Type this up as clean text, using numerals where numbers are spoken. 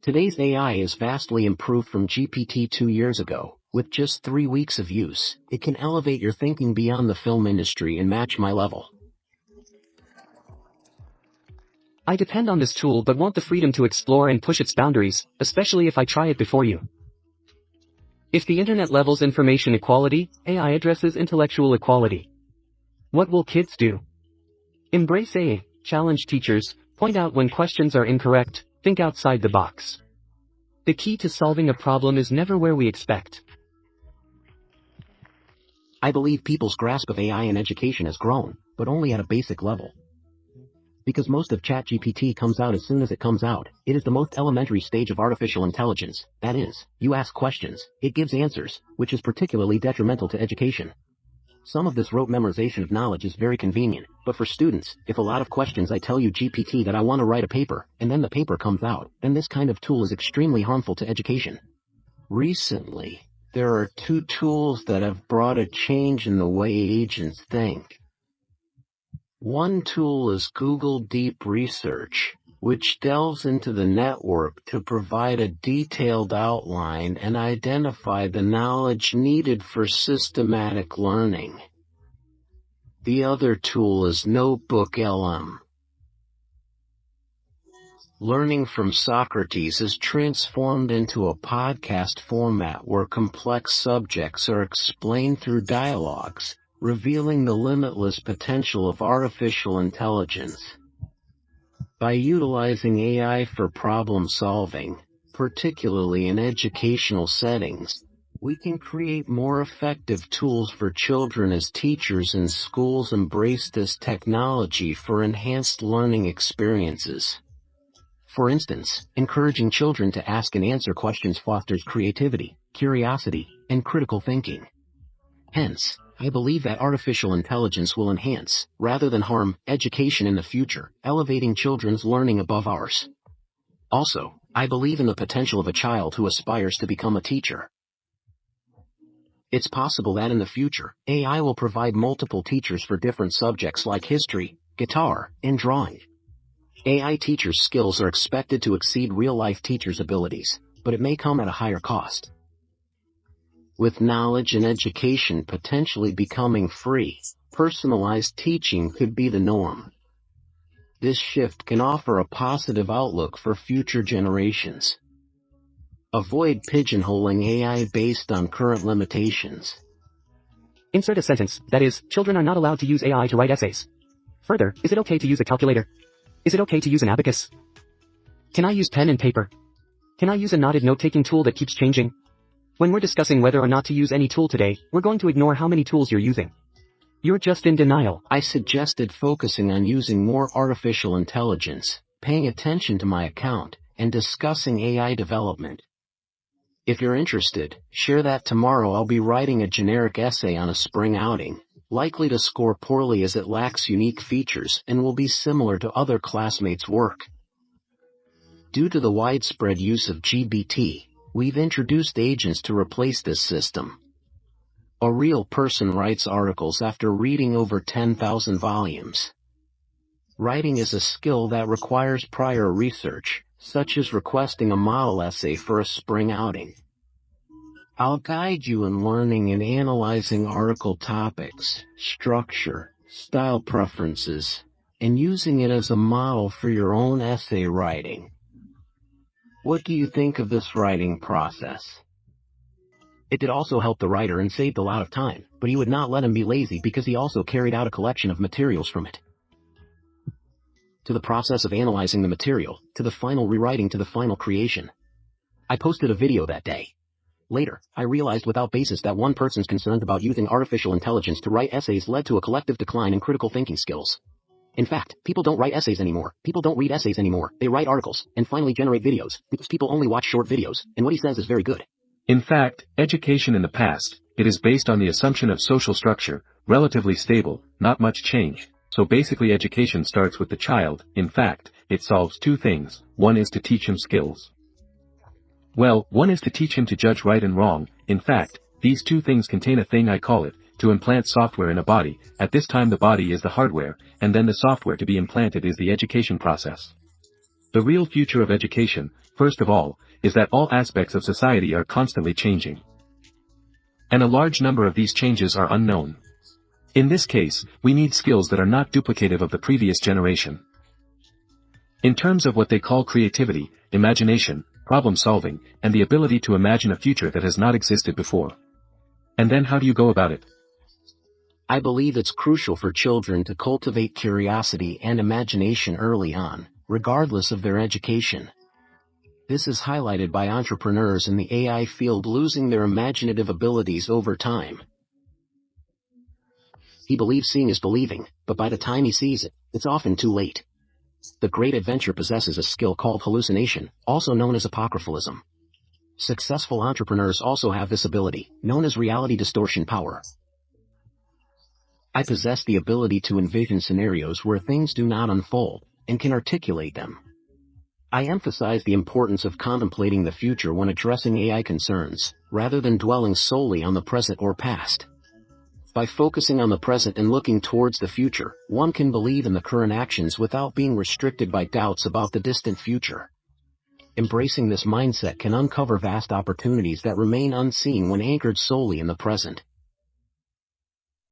Today's AI is vastly improved from GPT 2 years ago. With just 3 weeks of use, it can elevate your thinking beyond the film industry and match my level. I depend on this tool but want the freedom to explore and push its boundaries, especially if I try it before you. If the internet levels information equality, AI addresses intellectual equality. What will kids do? Embrace AI, challenge teachers, point out when questions are incorrect, think outside the box. The key to solving a problem is never where we expect. I believe people's grasp of AI in education has grown, but only at a basic level. Because most of ChatGPT comes out as soon as it comes out, it is the most elementary stage of artificial intelligence. That is, you ask questions, it gives answers, which is particularly detrimental to education. Some of this rote memorization of knowledge is very convenient, but for students, if a lot of questions I tell you GPT that I want to write a paper, and then the paper comes out, then this kind of tool is extremely harmful to education. Recently, there are 2 tools that have brought a change in the way agents think. One tool is Google Deep Research, which delves into the network to provide a detailed outline and identify the knowledge needed for systematic learning. The other tool is Notebook LM. Learning from Socrates is transformed into a podcast format where complex subjects are explained through dialogues, revealing the limitless potential of artificial intelligence. By utilizing AI for problem solving, particularly in educational settings, we can create more effective tools for children as teachers and schools embrace this technology for enhanced learning experiences. For instance, encouraging children to ask and answer questions fosters creativity, curiosity, and critical thinking. Hence, I believe that artificial intelligence will enhance, rather than harm, education in the future, elevating children's learning above ours. Also, I believe in the potential of a child who aspires to become a teacher. It's possible that in the future, AI will provide multiple teachers for different subjects like history, guitar, and drawing. AI teachers' skills are expected to exceed real-life teachers' abilities, but it may come at a higher cost. With knowledge and education potentially becoming free, personalized teaching could be the norm. This shift can offer a positive outlook for future generations. Avoid pigeonholing AI based on current limitations. Insert a sentence, that is, children are not allowed to use AI to write essays. Further, is it okay to use a calculator? Is it okay to use an abacus? Can I use pen and paper? Can I use a knotted note-taking tool that keeps changing? When we're discussing whether or not to use any tool today, we're going to ignore how many tools you're using. You're just in denial. I suggested focusing on using more artificial intelligence, paying attention to my account, and discussing AI development. If you're interested, share that tomorrow. I'll be writing a generic essay on a spring outing, likely to score poorly as it lacks unique features and will be similar to other classmates' work. Due to the widespread use of GPT, we've introduced agents to replace this system. A real person writes articles after reading over 10,000 volumes. Writing is a skill that requires prior research, such as requesting a model essay for a spring outing. I'll guide you in learning and analyzing article topics, structure, style preferences, and using it as a model for your own essay writing. What do you think of this writing process? It did also help the writer and saved a lot of time, but he would not let him be lazy because he also carried out a collection of materials from it. To the process of analyzing the material, to the final rewriting, to the final creation. I posted a video that day. Later, I realized without basis that one person's concerns about using artificial intelligence to write essays led to a collective decline in critical thinking skills. In fact, people don't write essays anymore, people don't read essays anymore, they write articles, and finally generate videos, because people only watch short videos, and what he says is very good. In fact, education in the past, it is based on the assumption of social structure, relatively stable, not much change. So basically education starts with the child. In fact, it solves 2 things. One is to teach him skills. Well, one is to teach him to judge right and wrong. In fact, these 2 things contain a thing I call it, to implant software in a body. At this time the body is the hardware, and then the software to be implanted is the education process. The real future of education, first of all, is that all aspects of society are constantly changing. And a large number of these changes are unknown. In this case, we need skills that are not duplicative of the previous generation. In terms of what they call creativity, imagination, problem solving, and the ability to imagine a future that has not existed before. And then how do you go about it? I believe it's crucial for children to cultivate curiosity and imagination early on, regardless of their education. This is highlighted by entrepreneurs in the AI field losing their imaginative abilities over time. He believes seeing is believing, but by the time he sees it, it's often too late. The great adventure possesses a skill called hallucination, also known as apocryphalism. Successful entrepreneurs also have this ability, known as reality distortion power. I possess the ability to envision scenarios where things do not unfold, and can articulate them. I emphasize the importance of contemplating the future when addressing AI concerns, rather than dwelling solely on the present or past. By focusing on the present and looking towards the future, one can believe in the current actions without being restricted by doubts about the distant future. Embracing this mindset can uncover vast opportunities that remain unseen when anchored solely in the present.